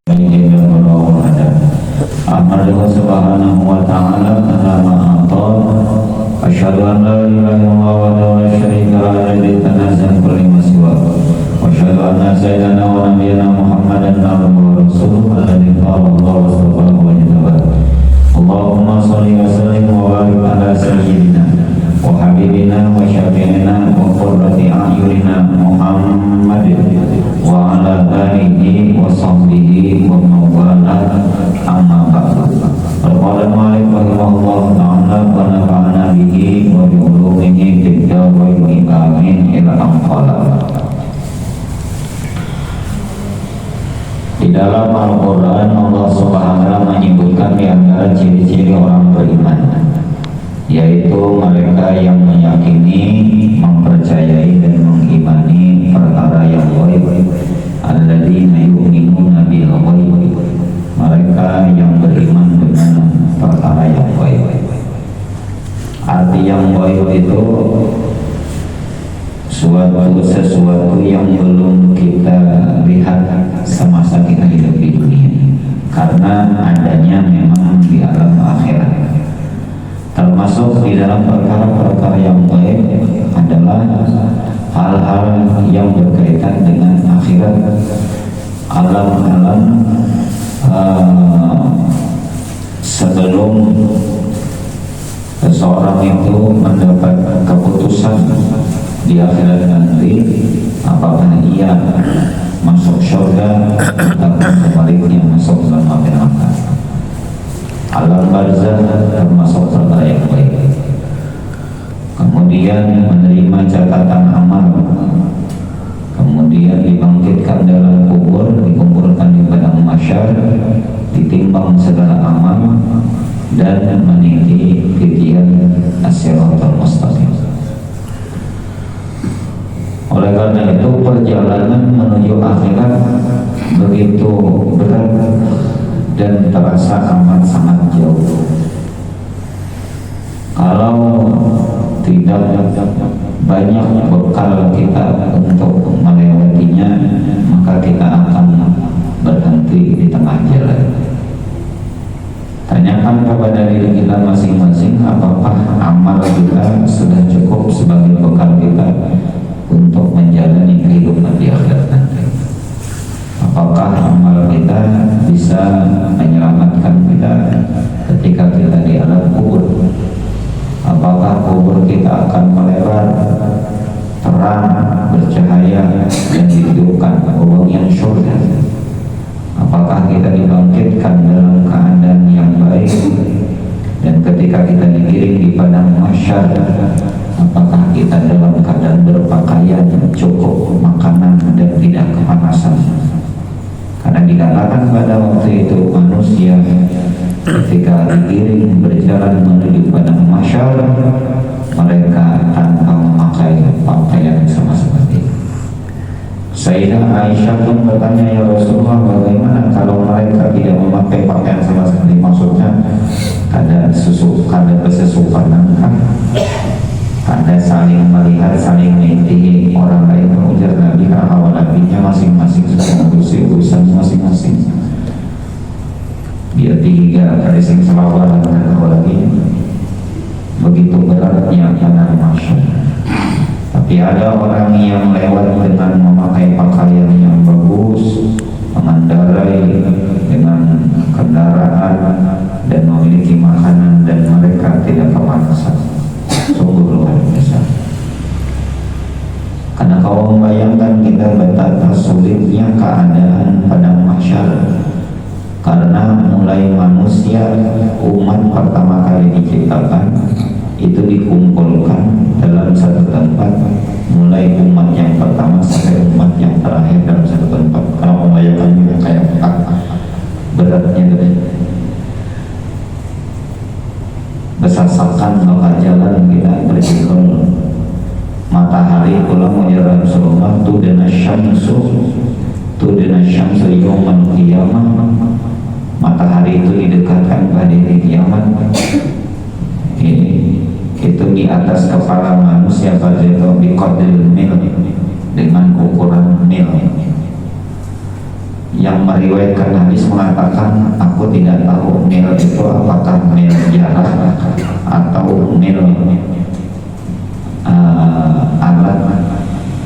Ahmadu subhanahu wa ta'ala ala ma'atal Asyhadu an la ilaha illallah wa la syarika lahu alladzi tanazzal kulli ma siwa wa asyhadu anna sayyidana wa nabiyyana Muhammadan abduhu wa rasuluhu alladzi qala Allah subhanahu wa ta'ala Allahumma shalli wa sallim wa barik ala sayyidina wa habibina wa syafi'ina wa qurrati a'yunina Muhammadin wa ala alihi wa sahbihi wa mawala amma ba'du. Qala al-mu'allif rahimahullah ta'ala wa nafa'ana bihi wa bi ulumihi fid darain amin ila anqala. Di dalam Al-Qur'an Allah Subhanahu wa ta'ala menyebutkan di antara ciri-ciri orang beriman, yaitu mereka yang meyakini, mempercayai dan mengimani perkara yang ghaib. Alladzina yu'minuna bil ghaib, mereka yang beriman dengan perkara yang ghaib. Arti yang ghaib itu sesuatu yang belum kita lihat semasa kita hidup di dunia, karena adanya memang di alam akhirat. Termasuk di dalam perkara-perkara yang baik adalah hal-hal yang berkaitan dengan akhirat, alam-alam sebelum seseorang itu mendapat keputusan di akhirat nanti, apakah ia masuk surga atau sebaliknya masuk dalam neraka. Alam barzah termasuk perkara yang baik. Kemudian menerima catatan amal, kemudian dibangkitkan dalam kubur, dikumpulkan di padang mahsyar, ditimbang segala amal dan meniti titian as-siratal mustaqim. Oleh karena itu perjalanan menuju akhirat begitu berat dan terasa amat sangat jauh. Kalau tidak banyak bekal kita untuk melewatinya, maka kita akan berhenti di tengah jalan. Tanyakan kepada diri kita masing-masing, apakah amal kita sudah cukup sebagai bekal kita untuk menjalani kehidupan di akhirat nanti? Apakah amal kita bisa menyelamatkan kita ketika kita di alam kubur? Apakah kubur kita akan melebar, terang, bercahaya, dan dihidupkan yang surga? Apakah kita dibangkitkan dalam keadaan yang baik? Dan ketika kita digiring di padang mahsyar, apakah kita dalam keadaan berpakaian cukup, makanan, dan tidak kepanasan? Karena dikatakan pada waktu itu manusia ketika digiring berjalan menuju padang mahsyar, mereka tanpa memakai pakaian sama sekali. Sayyidah Aisyah pun bertanya, ya Rasulullah, bagaimana kalau mereka tidak memakai pakaian sama sekali? Maksudnya ada kesesupanan kan? Ada saling melihat, saling mengikuti orang lain. Ujar Nabi, awal nabinya masing-masing sudah mengurusi urusan masing-masing. Dia tiga tracing selawat dan lagi begitu beratnya padang mahsyar. Tapi ada orang yang lewat dengan memakai pakaian yang bagus, mengendarai dengan kendaraan dan memiliki makanan, dan mereka tidak kepanasan. Sungguh luar biasa. Karena kau membayangkan kita betapa sulitnya keadaan padang mahsyar, karena mulai manusia umat pertama kali diciptakan itu dikumpulkan dalam satu tempat, mulai umat yang pertama sampai umat yang terakhir dalam satu tempat. Kalau membayangkan juga kayak beratnya itu. Besasakan maka jalan kita berjihad. Matahari pulang menjelang Rasulullah, tudana syamsu yawman qiyamah. Matahari itu didekatkan pada hari kiamat. Itu di atas kepala manusia pada itu biqadril mil, dengan ukuran mil. yang meriwayatkan hadis mengatakan, aku tidak tahu mil itu apakah mil jarak atau mil alat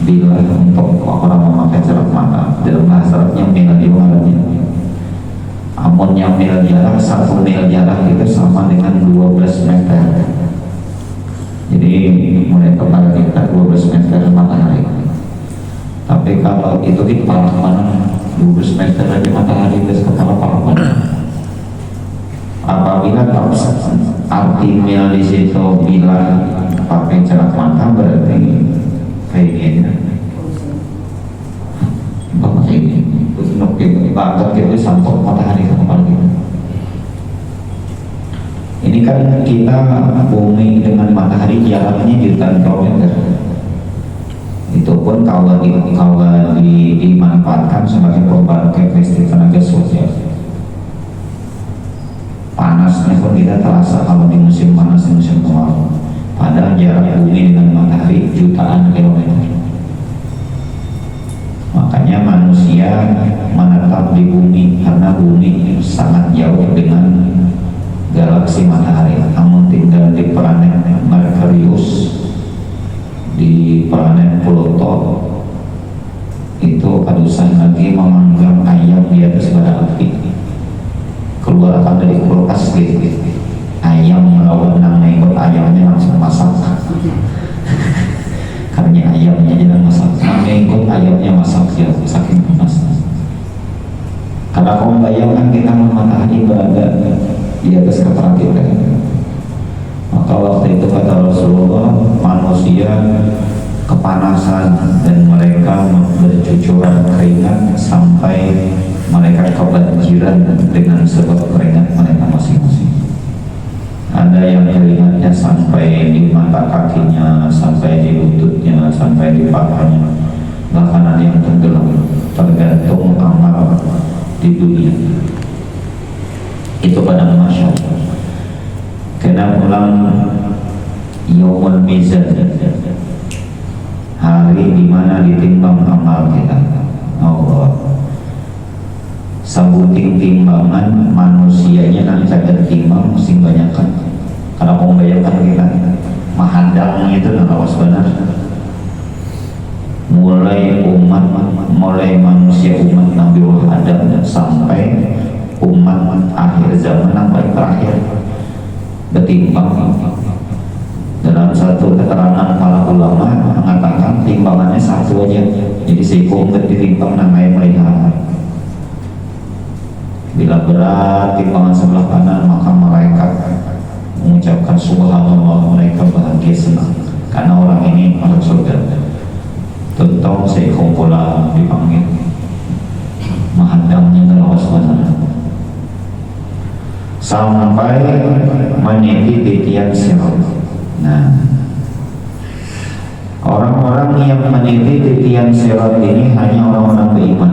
bila untuk orang memakai ceruk mata. Dalam bahasa Arabnya mil di alatnya. Amun yang mil jarak, 1 mil jarak itu sama dengan 12 meter. Jadi mulai kepala kita 12 meter matahari. Tapi kalau itu di kepala mana 12 meter dari matahari ke kepala mana? Apabila arti mil di situ bila pakai ceruk mata berarti kayak gini. Bapak ini, bakat itu sampai matahari ke kepala kita. Ini kan kita bumi dengan matahari jaraknya jutaan kilometer. Itu pun kalau dimanfaatkan sebagai pembangkit listrik tenaga surya. Panasnya pun kita terasa kalau di musim panas, di musim kemarau. Padahal jarak bumi dengan matahari jutaan kilometer. Makanya manusia menetap di bumi karena bumi sangat jauh dengan galaksi matahari. Namun tinggal di planet Merkurius, di planet Pluto itu kadusan lagi memanggang ayam di atas bara api, keluar dari kulkas gitu. Ayam melawan nang ikut ayamnya langsung masak. Karena ayamnya jangan masak, nang ikut ayamnya masak ya saking panasnya. Karena kamu bayangkan kita matahari berada di atas kepala kita. Maka waktu itu kata Rasulullah, manusia kepanasan dan mereka bercucuran keringat sampai mereka kebanjiran dengan sebab keringat mereka masing-masing. Ada yang keringatnya sampai di mata kakinya, sampai di lututnya, sampai di pahanya, bahkan ada yang tenggelam, tergantung amal di dunia. Itu pada masyarakat. Kena ulang Yaumul Mizan, hari dimana ditimbang amal kita. Allah sabuting timbangan manusianya nanti cagar timbang sing banyak kan. Karena membayangkan kita mahadang itu nalawas benar. Mulai manusia umat Nabi Adam sampai umat akhir zaman sampai terakhir bertimbang. Dalam satu keterangan para ulama mengatakan timbangannya satu aja, jadi seikung ditimbang namanya melihat. Bila berat timbangan sebelah kanan, maka malaikat mengucapkan subhanallah, mereka bahagia senang karena orang ini masuk surga. Tentang seikung pula dipanggil mahadamnya terlawas benar sampai meniti titian sirat. Nah, orang-orang yang meniti titian sirat ini hanya orang-orang beriman.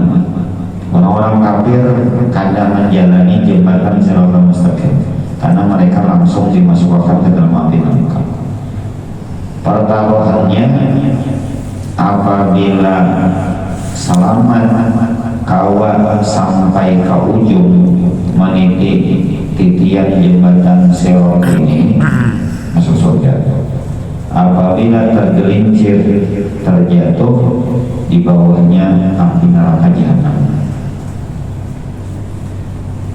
Orang-orang kafir kadang menjalani jembatan siratal mustaqim karena mereka langsung dimasukkan ke dalam api neraka. Pertaruhannya apabila selamat kawan sampai ke ujung meniti titian jembatan sirat ini masuk surga. Apabila tergelincir terjatuh di bawahnya api neraka jahanam.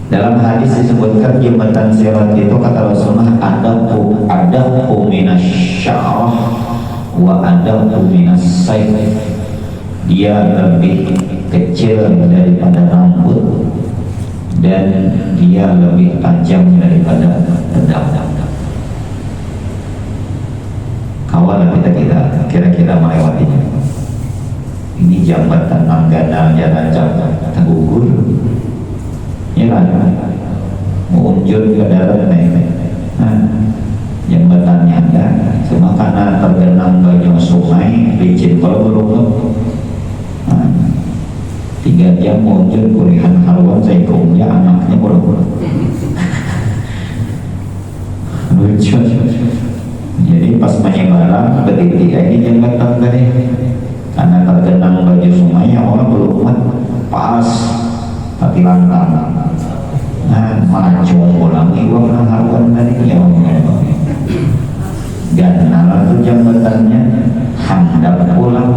Dalam hadis disebutkan jembatan sirat itu kata Rasulullah ada minasya'rah wa ada minasayf. Dia lebih kecil daripada rambut dan dia lebih tajam daripada pedang. Kawal kita kira-kira melewatinya. Ini jambatan anggana jalan tergugur. Ya kan? Mau unjur ke darat jambatannya ada, cuma karena tergenang banyak sungai, licin kalau berumur 3 jam mau unjur kulihan haluan saya kumnya anaknya berumur lucu. Jadi pas menyebarang berdiri ini jembatan tadi karena tergenang baju sungai yang orang belum pas lantang nah maco pulang iwang nangharwan dari ya dan nala tuh jabatannya handap pulang